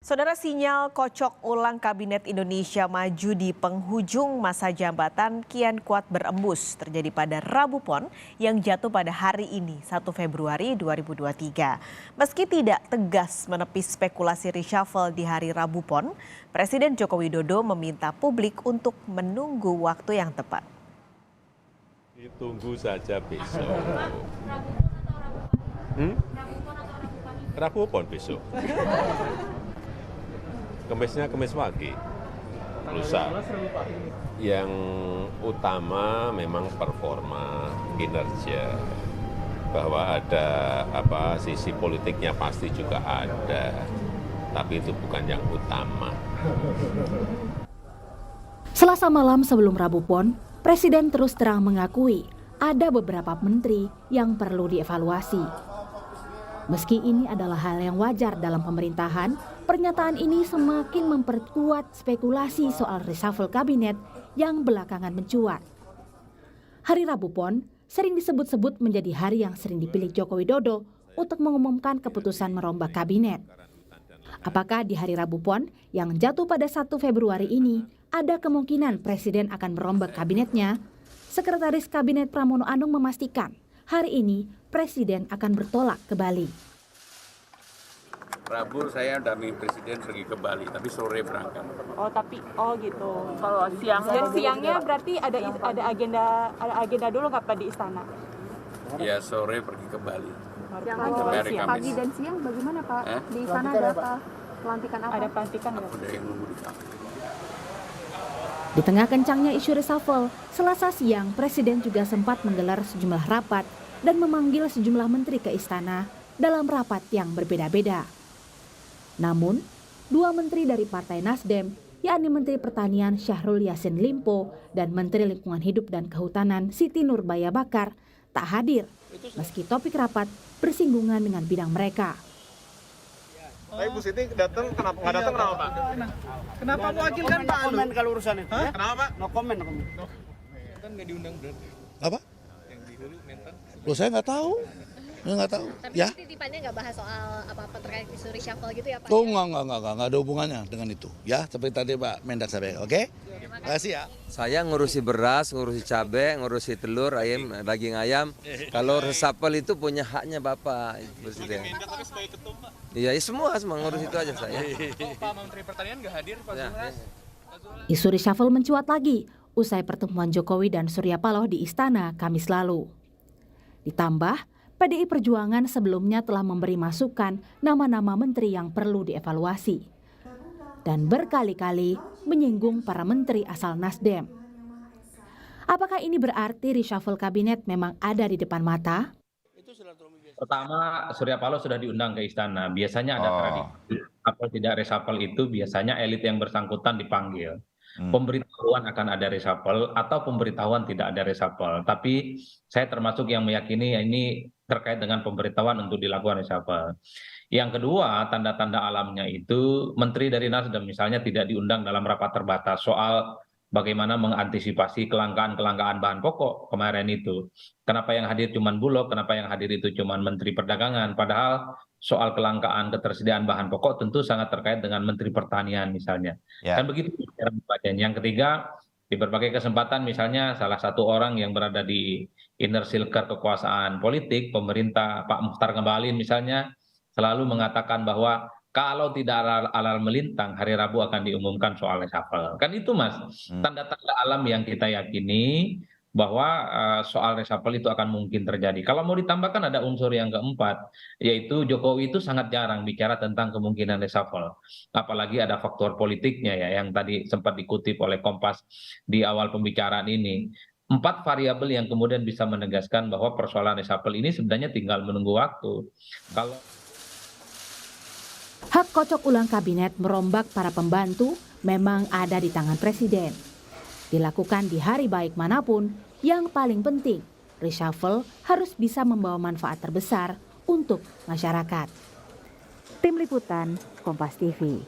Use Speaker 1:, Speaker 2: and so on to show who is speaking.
Speaker 1: Saudara, sinyal kocok ulang Kabinet Indonesia Maju di penghujung masa jabatan kian kuat berembus terjadi pada Rabu Pon yang jatuh pada hari ini 1 Februari 2023. Meski tidak tegas menepis spekulasi reshuffle di hari Rabu Pon, Presiden Joko Widodo meminta publik untuk menunggu waktu yang tepat.
Speaker 2: Ditunggu saja besok. Rabu Pon besok. Kemisnya Kemis Wage, lusa. Yang utama memang performa, kinerja. Bahwa ada sisi politiknya pasti juga ada, tapi itu bukan yang utama.
Speaker 3: Selasa malam sebelum Rabu Pon, Presiden terus terang mengakui ada beberapa menteri yang perlu dievaluasi. Meski ini adalah hal yang wajar dalam pemerintahan, pernyataan ini semakin memperkuat spekulasi soal reshuffle kabinet yang belakangan mencuat. Hari Rabu Pon sering disebut-sebut menjadi hari yang sering dipilih Joko Widodo untuk mengumumkan keputusan merombak kabinet. Apakah di hari Rabu Pon yang jatuh pada 1 Februari ini ada kemungkinan Presiden akan merombak kabinetnya? Sekretaris Kabinet Pramono Anung memastikan hari ini Presiden akan bertolak ke Bali.
Speaker 4: Rabu saya dampingi Presiden pergi ke Bali, tapi sore berangkat.
Speaker 5: Oh gitu. Kalau siang dan siangnya berarti ada agenda dulu nggak Pak di istana?
Speaker 4: Ya sore pergi ke Bali.
Speaker 6: Pagi dan siang bagaimana Pak? Di istana ada apa? Pelantikan apa?
Speaker 5: Ada pelantikan nggak?
Speaker 4: Ada yang nunggu di kamar.
Speaker 3: Di tengah kencangnya isu reshuffle, Selasa siang Presiden juga sempat menggelar sejumlah rapat dan memanggil sejumlah menteri ke istana dalam rapat yang berbeda-beda. Namun, dua menteri dari Partai Nasdem, yakni Menteri Pertanian Syahrul Yassin Limpo dan Menteri Lingkungan Hidup dan Kehutanan Siti Nurbaya Bakar, tak hadir meski topik rapat bersinggungan dengan bidang mereka.
Speaker 7: Tapi Bu Siti datang, kenapa nggak datang, kenapa Pak? Kenapa mewakilkan Pak?
Speaker 8: No comment kalau urusan itu.
Speaker 7: Kenapa Pak?
Speaker 8: No comment.
Speaker 7: Kan nggak diundang berarti.
Speaker 9: Apa?
Speaker 7: Yang di Hulu Mentan.
Speaker 9: Loh, saya nggak tahu. Saya nggak tahu.
Speaker 10: Tapi
Speaker 9: ya?
Speaker 10: titipannya nggak bahas soal apa-apa terkait isu reshuffle gitu ya Pak?
Speaker 9: Oh, nggak ada hubungannya dengan itu. Ya, seperti tadi Pak Mendak sampaikan. Oke? Terima kasih ya.
Speaker 11: Saya ngurusi beras, ngurusi cabai, ngurusi telur, ayam, daging ayam. Kalau reshuffle itu punya haknya Bapak Presiden.
Speaker 7: Mendak tapi sebagai ketum Pak.
Speaker 11: Iya, semua ngurus itu aja saya.
Speaker 7: Oh, Pak Menteri Pertanian nggak hadir Pak Zulhas?
Speaker 3: Isu reshuffle mencuat lagi usai pertemuan Jokowi dan Surya Paloh di Istana Kamis lalu. Ditambah, PDI Perjuangan sebelumnya telah memberi masukan nama-nama menteri yang perlu dievaluasi. Dan berkali-kali menyinggung para menteri asal Nasdem. Apakah ini berarti reshuffle kabinet memang ada di depan mata?
Speaker 12: Pertama, Surya Paloh sudah diundang ke istana. Biasanya ada tradisi, apa tidak reshuffle itu biasanya elit yang bersangkutan dipanggil. Pemberitahuan akan ada reshuffle atau pemberitahuan tidak ada reshuffle. Tapi saya termasuk yang meyakini ini terkait dengan pemberitahuan untuk dilakukan reshuffle. Yang kedua, tanda-tanda alamnya itu menteri dari Nasdem misalnya tidak diundang dalam rapat terbatas soal bagaimana mengantisipasi kelangkaan bahan pokok kemarin itu. Kenapa yang hadir cuma Bulog, kenapa yang hadir itu cuma Menteri Perdagangan, padahal soal kelangkaan ketersediaan bahan pokok tentu sangat terkait dengan Menteri Pertanian misalnya. Kan begitu. Yang ketiga, di berbagai kesempatan misalnya salah satu orang yang berada di inner circle kekuasaan politik, pemerintah Pak Muchtar Ngabalin misalnya, selalu mengatakan bahwa kalau tidak alarm melintang, hari Rabu akan diumumkan soal reshuffle. Kan itu Mas, tanda-tanda alam yang kita yakini bahwa soal reshuffle itu akan mungkin terjadi. Kalau mau ditambahkan ada unsur yang keempat, yaitu Jokowi itu sangat jarang bicara tentang kemungkinan reshuffle. Apalagi ada faktor politiknya ya, yang tadi sempat dikutip oleh Kompas di awal pembicaraan ini. 4 variabel yang kemudian bisa menegaskan bahwa persoalan reshuffle ini sebenarnya tinggal menunggu waktu. Kalau
Speaker 3: Hak kocok ulang kabinet merombak para pembantu memang ada di tangan Presiden. Dilakukan di hari baik manapun, yang paling penting, reshuffle harus bisa membawa manfaat terbesar untuk masyarakat. Tim Liputan, Kompas TV.